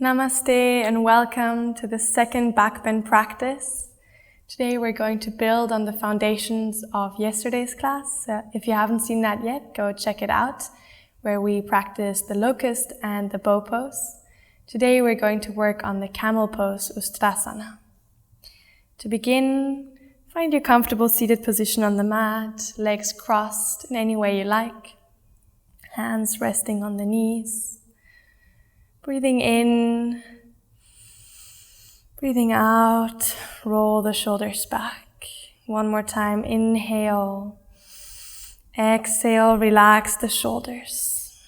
Namaste and welcome to the second backbend practice. Today we're going to build on the foundations of yesterday's class. If you haven't seen that yet, go check it out, where we practiced the locust and the bow pose. Today we're going to work on the camel pose, Ustrasana. To begin, find your comfortable seated position on the mat, legs crossed in any way you like, hands resting on the knees. Breathing in, breathing out, roll the shoulders back. One more time, inhale, exhale, relax the shoulders.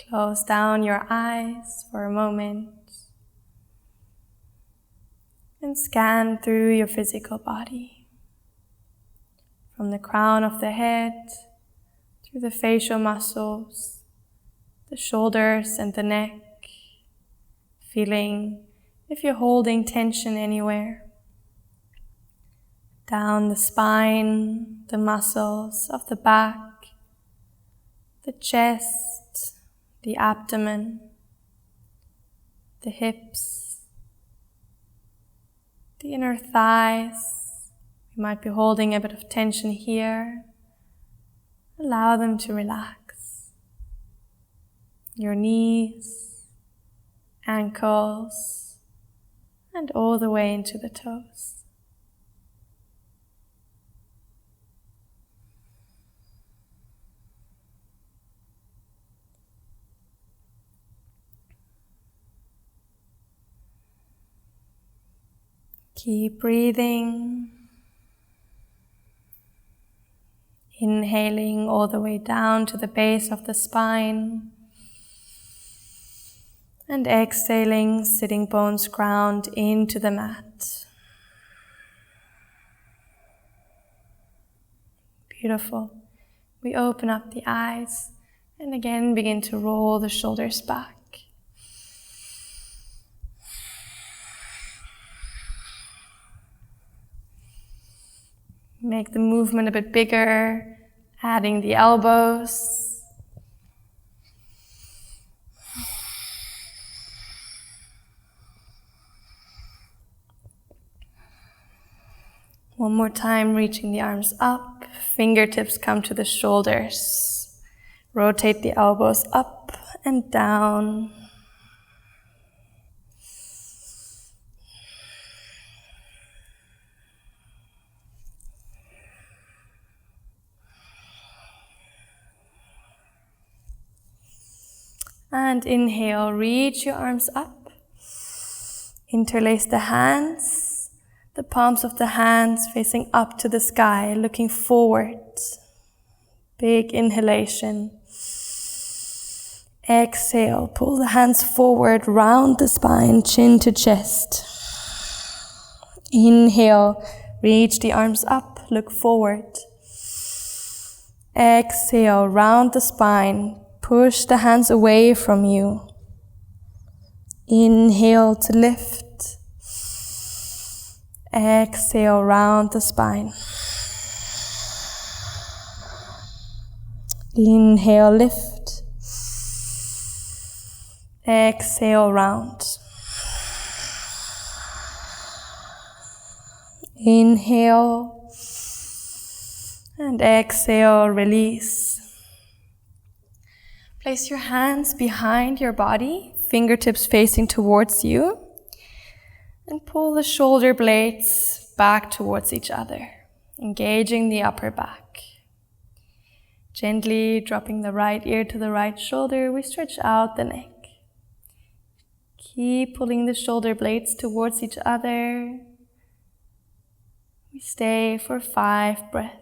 Close down your eyes for a moment and scan through your physical body. From the crown of the head, through the facial muscles, the shoulders and the neck, feeling if you're holding tension anywhere. Down the spine, the muscles of the back, the chest, the abdomen, the hips, the inner thighs. You might be holding a bit of tension here. Allow them to relax. Your knees, ankles, and all the way into the toes. Keep breathing. Inhaling all the way down to the base of the spine. And exhaling, sitting bones ground into the mat. Beautiful. We open up the eyes and again begin to roll the shoulders back. Make the movement a bit bigger, adding the elbows. One more time, reaching the arms up, fingertips come to the shoulders. Rotate the elbows up and down. And inhale, reach your arms up. Interlace the hands. The palms of the hands facing up to the sky, looking forward. Big inhalation. Exhale, pull the hands forward, round the spine, chin to chest. Inhale, reach the arms up, look forward. Exhale, round the spine, push the hands away from you. Inhale to lift. Exhale, round the spine. Inhale, lift. Exhale, round. Inhale. And exhale, release. Place your hands behind your body, fingertips facing towards you. And pull the shoulder blades back towards each other, engaging the upper back. Gently dropping the right ear to the right shoulder, we stretch out the neck. Keep pulling the shoulder blades towards each other. We stay for 5 breaths.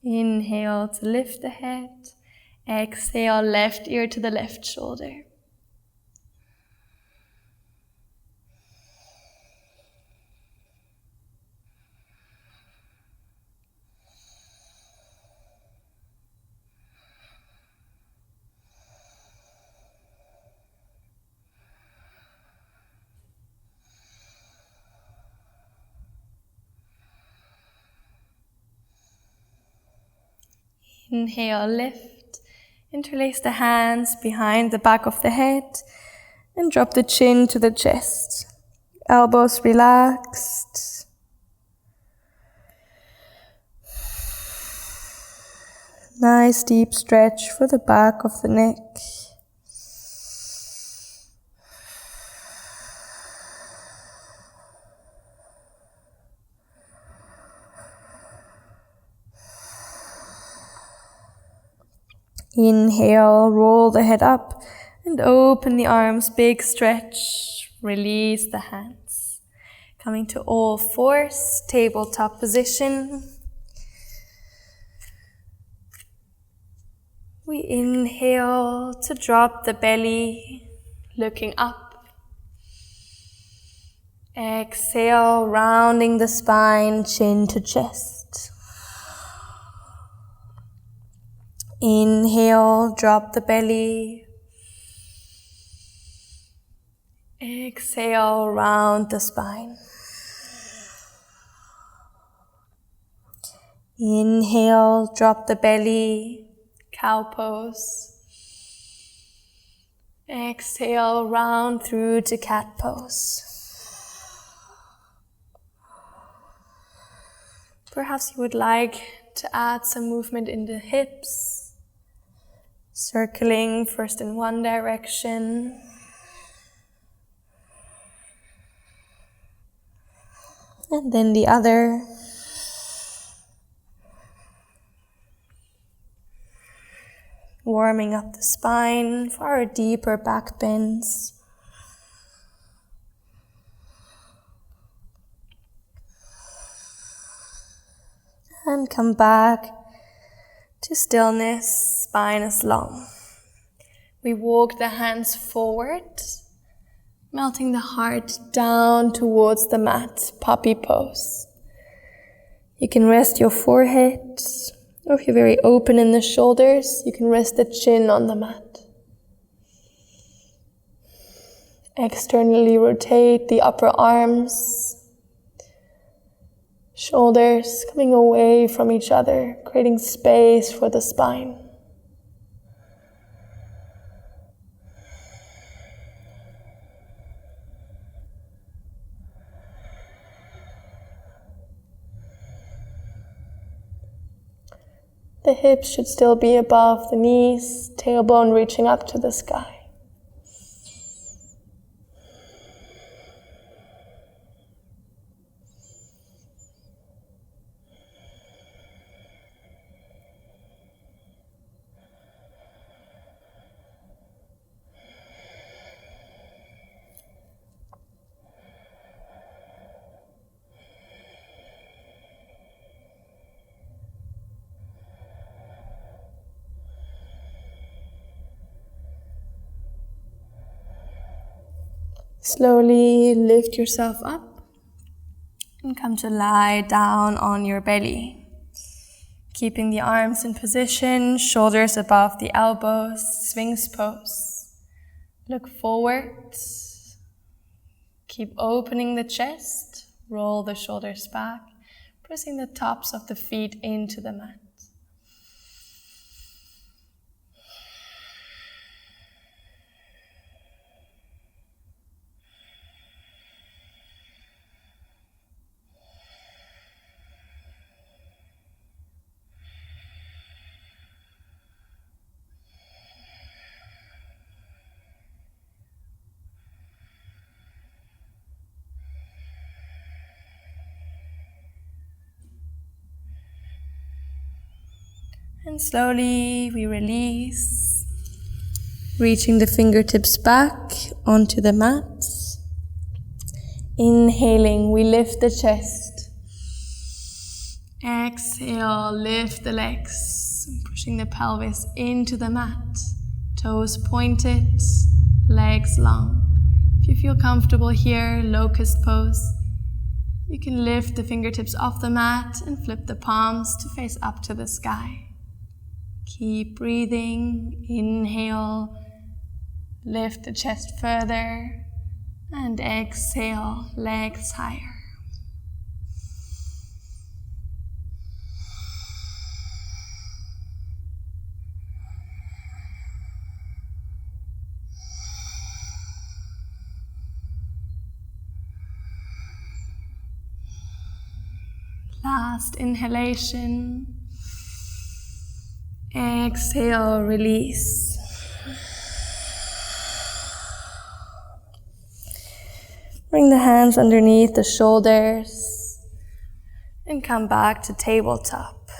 Inhale to lift the head. Exhale, left ear to the left shoulder. Inhale, lift. Interlace the hands behind the back of the head and drop the chin to the chest. Elbows relaxed. Nice deep stretch for the back of the neck. Inhale, roll the head up and open the arms, big stretch. Release the hands. Coming to all fours, tabletop position. We inhale to drop the belly, looking up. Exhale, rounding the spine, chin to chest. Inhale, drop the belly. Exhale, round the spine. Inhale, drop the belly. Cow pose. Exhale, round through to cat pose. Perhaps you would like to add some movement in the hips, circling first in one direction, and then the other. Warming up the spine for our deeper back bends. And come back to stillness, spine is long. We walk the hands forward, melting the heart down towards the mat, puppy pose. You can rest your forehead, or if you're very open in the shoulders, you can rest the chin on the mat. Externally rotate the upper arms, shoulders coming away from each other, creating space for the spine. The hips should still be above the knees, tailbone reaching up to the sky. Slowly lift yourself up and come to lie down on your belly. Keeping the arms in position, shoulders above the elbows, Sphinx pose. Look forward. Keep opening the chest, roll the shoulders back, pressing the tops of the feet into the mat. And slowly we release, reaching the fingertips back onto the mat. Inhaling, we lift the chest. Exhale, lift the legs, pushing the pelvis into the mat. Toes pointed, legs long. If you feel comfortable here, locust pose. You can lift the fingertips off the mat and flip the palms to face up to the sky. Keep breathing. Inhale, lift the chest further, and exhale, legs higher. Last inhalation. Exhale, release. Bring the hands underneath the shoulders and come back to tabletop.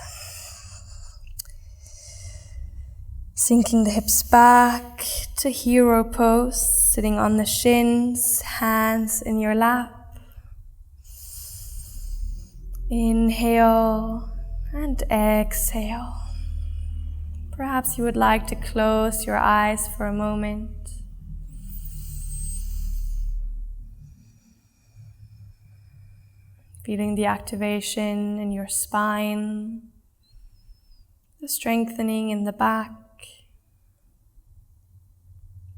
Sinking the hips back to hero pose, sitting on the shins, hands in your lap. Inhale and exhale. Perhaps you would like to close your eyes for a moment. Feeling the activation in your spine, the strengthening in the back,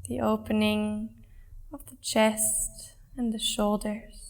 the opening of the chest and the shoulders.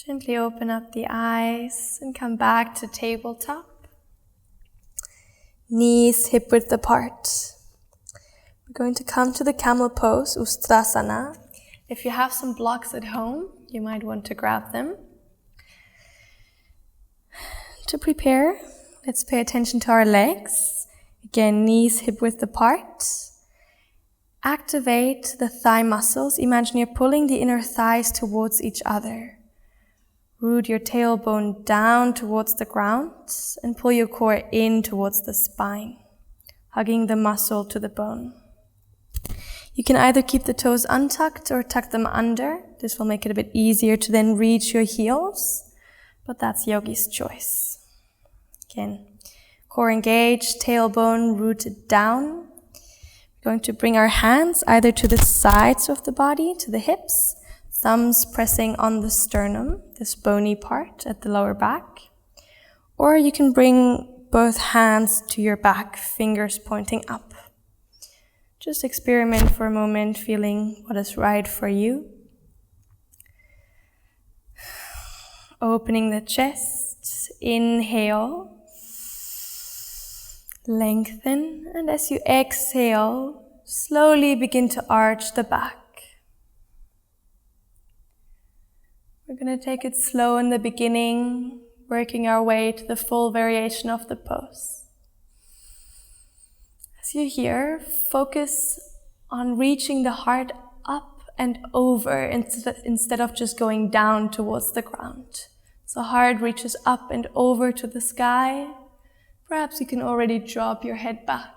Gently open up the eyes and come back to tabletop. Knees hip width apart. We're going to come to the Camel Pose, Ustrasana. If you have some blocks at home, you might want to grab them. To prepare, let's pay attention to our legs. Again, knees hip width apart. Activate the thigh muscles. Imagine you're pulling the inner thighs towards each other. Root your tailbone down towards the ground and pull your core in towards the spine, hugging the muscle to the bone. You can either keep the toes untucked or tuck them under. This will make it a bit easier to then reach your heels, but that's yogi's choice. Again, core engaged, tailbone rooted down. We're going to bring our hands either to the sides of the body, to the hips, thumbs pressing on the sternum, this bony part at the lower back. Or you can bring both hands to your back, fingers pointing up. Just experiment for a moment, feeling what is right for you. Opening the chest, inhale, lengthen, and as you exhale, slowly begin to arch the back. We're going to take it slow in the beginning, working our way to the full variation of the pose. As you're here, focus on reaching the heart up and over instead of just going down towards the ground. So heart reaches up and over to the sky. Perhaps you can already drop your head back.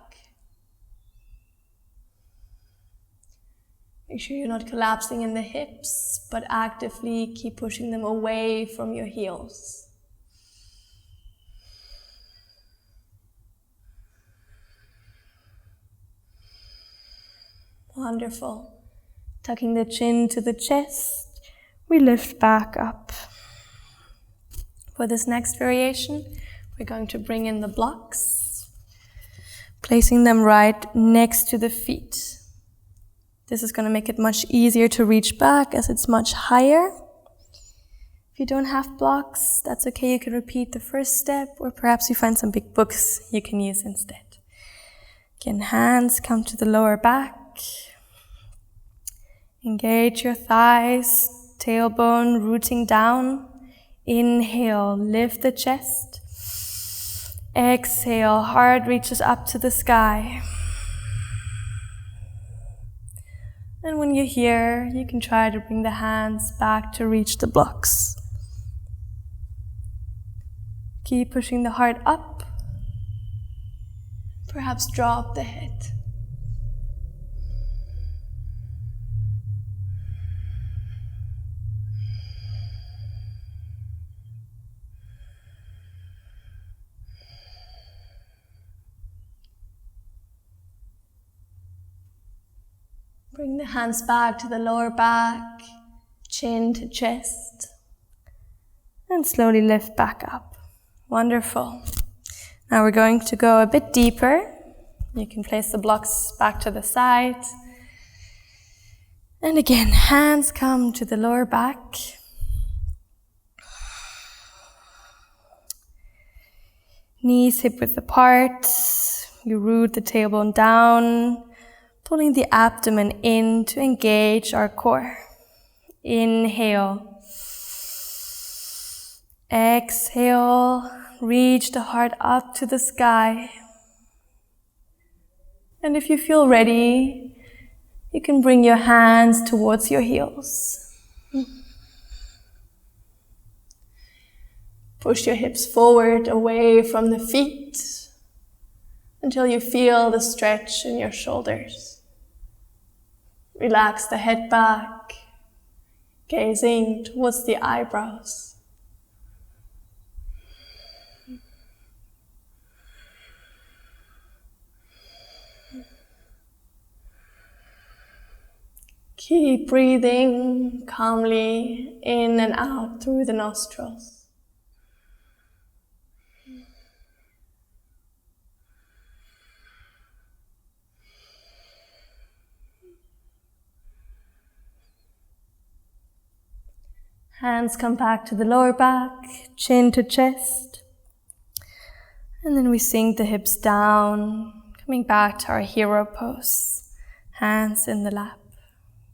Make sure you're not collapsing in the hips, but actively keep pushing them away from your heels. Wonderful. Tucking the chin to the chest, we lift back up. For this next variation, we're going to bring in the blocks, placing them right next to the feet. This is going to make it much easier to reach back as it's much higher. If you don't have blocks, that's okay. You can repeat the first step, or perhaps you find some big books you can use instead. Again, hands come to the lower back. Engage your thighs, tailbone rooting down. Inhale, lift the chest. Exhale, heart reaches up to the sky. And when you're here, you can try to bring the hands back to reach the blocks. Keep pushing the heart up. Perhaps drop the head. Bring the hands back to the lower back, chin to chest, and slowly lift back up. Wonderful. Now we're going to go a bit deeper. You can place the blocks back to the side. And again, hands come to the lower back. Knees hip-width apart. You root the tailbone down, pulling the abdomen in to engage our core. Inhale. Exhale. Reach the heart up to the sky. And if you feel ready, you can bring your hands towards your heels. Push your hips forward, away from the feet, until you feel the stretch in your shoulders. Relax the head back, gazing towards the eyebrows. Keep breathing calmly in and out through the nostrils. Hands come back to the lower back, chin to chest. And then we sink the hips down, coming back to our hero pose. Hands in the lap,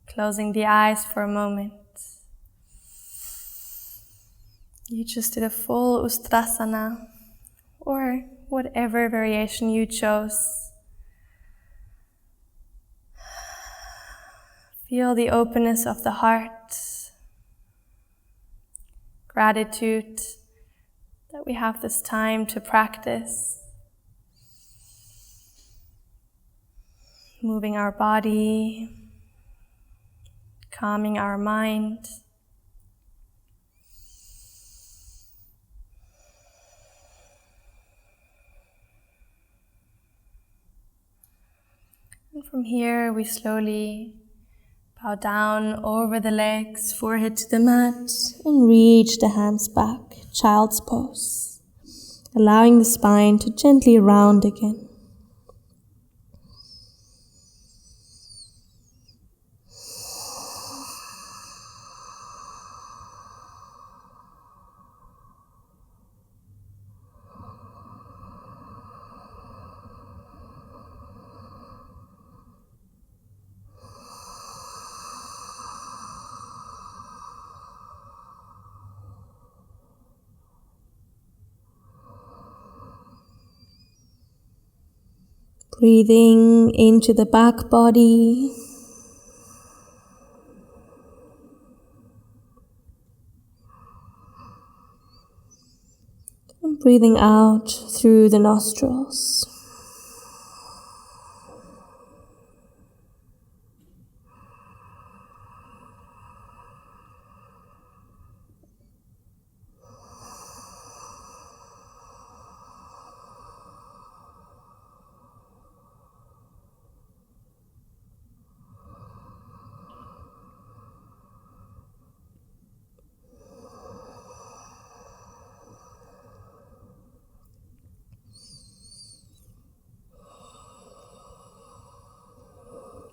closing the eyes for a moment. You just did a full Ustrasana, or whatever variation you chose. Feel the openness of the heart. Gratitude that we have this time to practice. Moving our body, calming our mind. And from here we slowly bow down over the legs, forehead to the mat, and reach the hands back, child's pose, allowing the spine to gently round again. Breathing into the back body. And breathing out through the nostrils.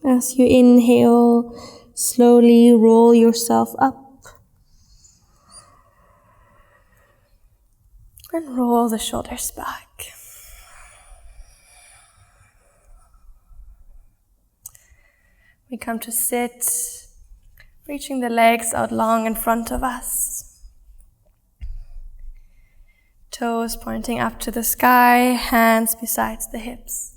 As you inhale, slowly roll yourself up and roll the shoulders back. We come to sit, reaching the legs out long in front of us. Toes pointing up to the sky, hands beside the hips.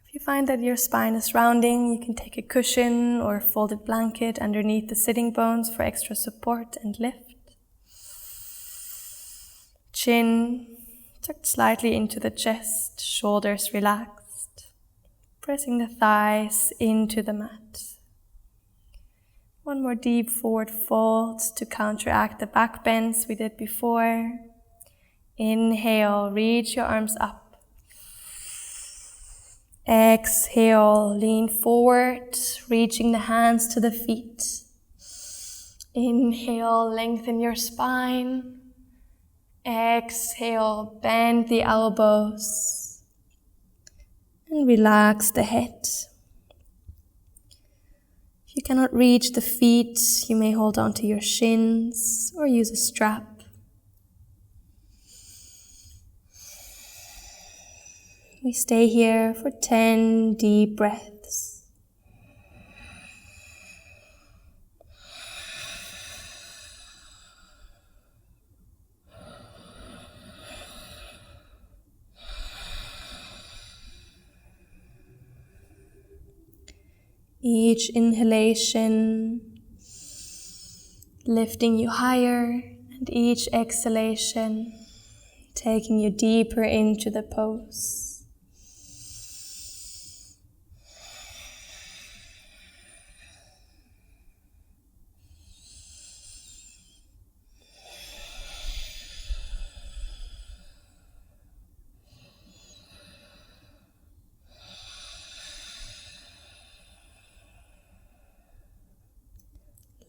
If you find that your spine is rounding, you can take a cushion or a folded blanket underneath the sitting bones for extra support and lift. Chin tucked slightly into the chest, shoulders relaxed, pressing the thighs into the mat. One more deep forward fold to counteract the back bends we did before. Inhale, reach your arms up. Exhale, lean forward, reaching the hands to the feet. Inhale, lengthen your spine. Exhale, bend the elbows. And relax the head. If you cannot reach the feet, you may hold on to your shins or use a strap. We stay here for 10 deep breaths. Each inhalation lifting you higher, and each exhalation taking you deeper into the pose.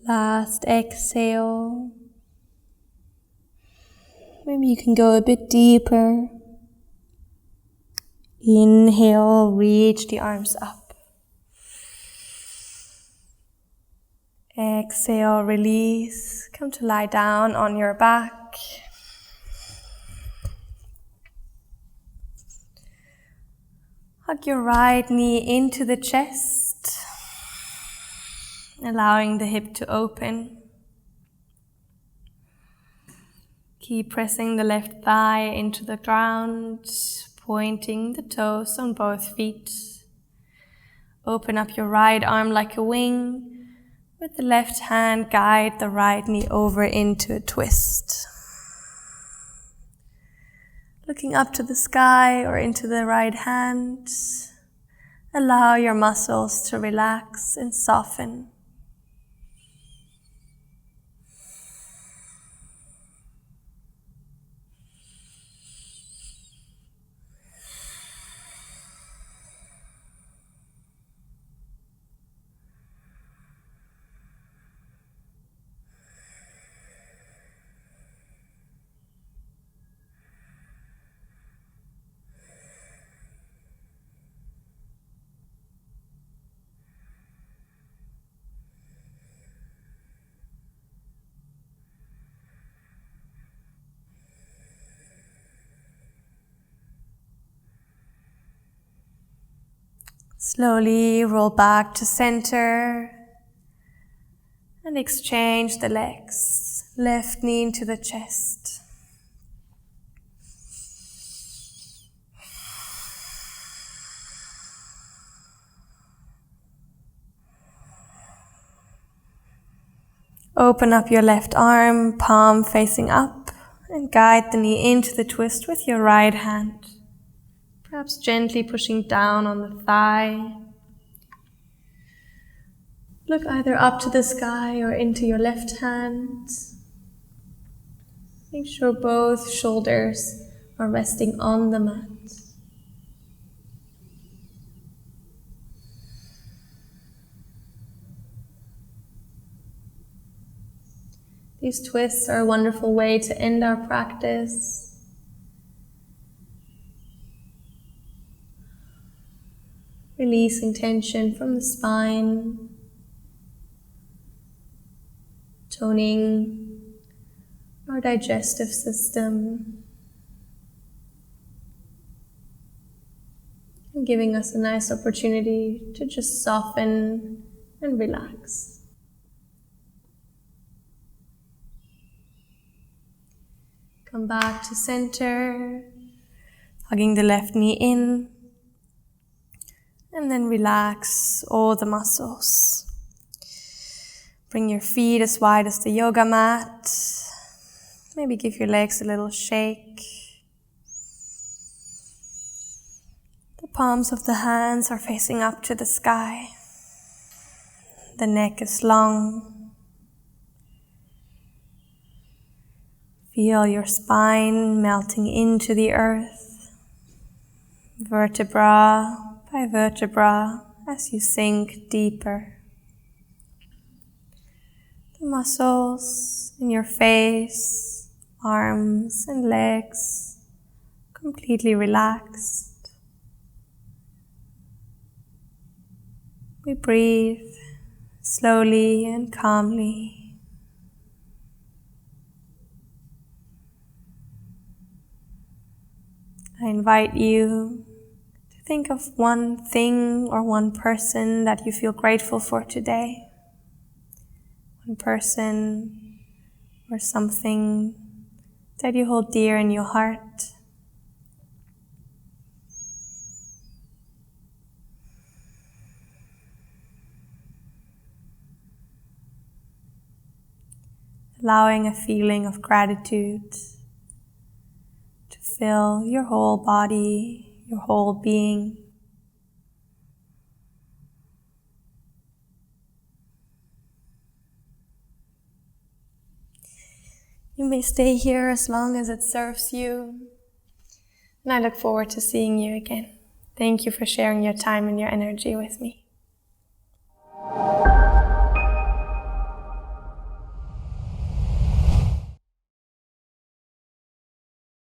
Last exhale. Maybe you can go a bit deeper. Inhale, reach the arms up. Exhale, release. Come to lie down on your back. Hug your right knee into the chest, allowing the hip to open. Keep pressing the left thigh into the ground, pointing the toes on both feet. Open up your right arm like a wing. With the left hand, guide the right knee over into a twist. Looking up to the sky or into the right hand, allow your muscles to relax and soften. Slowly roll back to center and exchange the legs. Left knee into the chest. Open up your left arm, palm facing up, and guide the knee into the twist with your right hand. Perhaps gently pushing down on the thigh. Look either up to the sky or into your left hand. Make sure both shoulders are resting on the mat. These twists are a wonderful way to end our practice. Releasing tension from the spine, toning our digestive system, and giving us a nice opportunity to just soften and relax. Come back to center, hugging the left knee in. And then relax all the muscles. Bring your feet as wide as the yoga mat. Maybe give your legs a little shake. The palms of the hands are facing up to the sky. The neck is long. Feel your spine melting into the earth. Vertebra by vertebra as you sink deeper. The muscles in your face, arms and legs completely relaxed. We breathe slowly and calmly. I invite you to think of one thing or one person that you feel grateful for today. One person or something that you hold dear in your heart. Allowing a feeling of gratitude to fill your whole body, your whole being. You may stay here as long as it serves you, and I look forward to seeing you again. Thank you for sharing your time and your energy with me.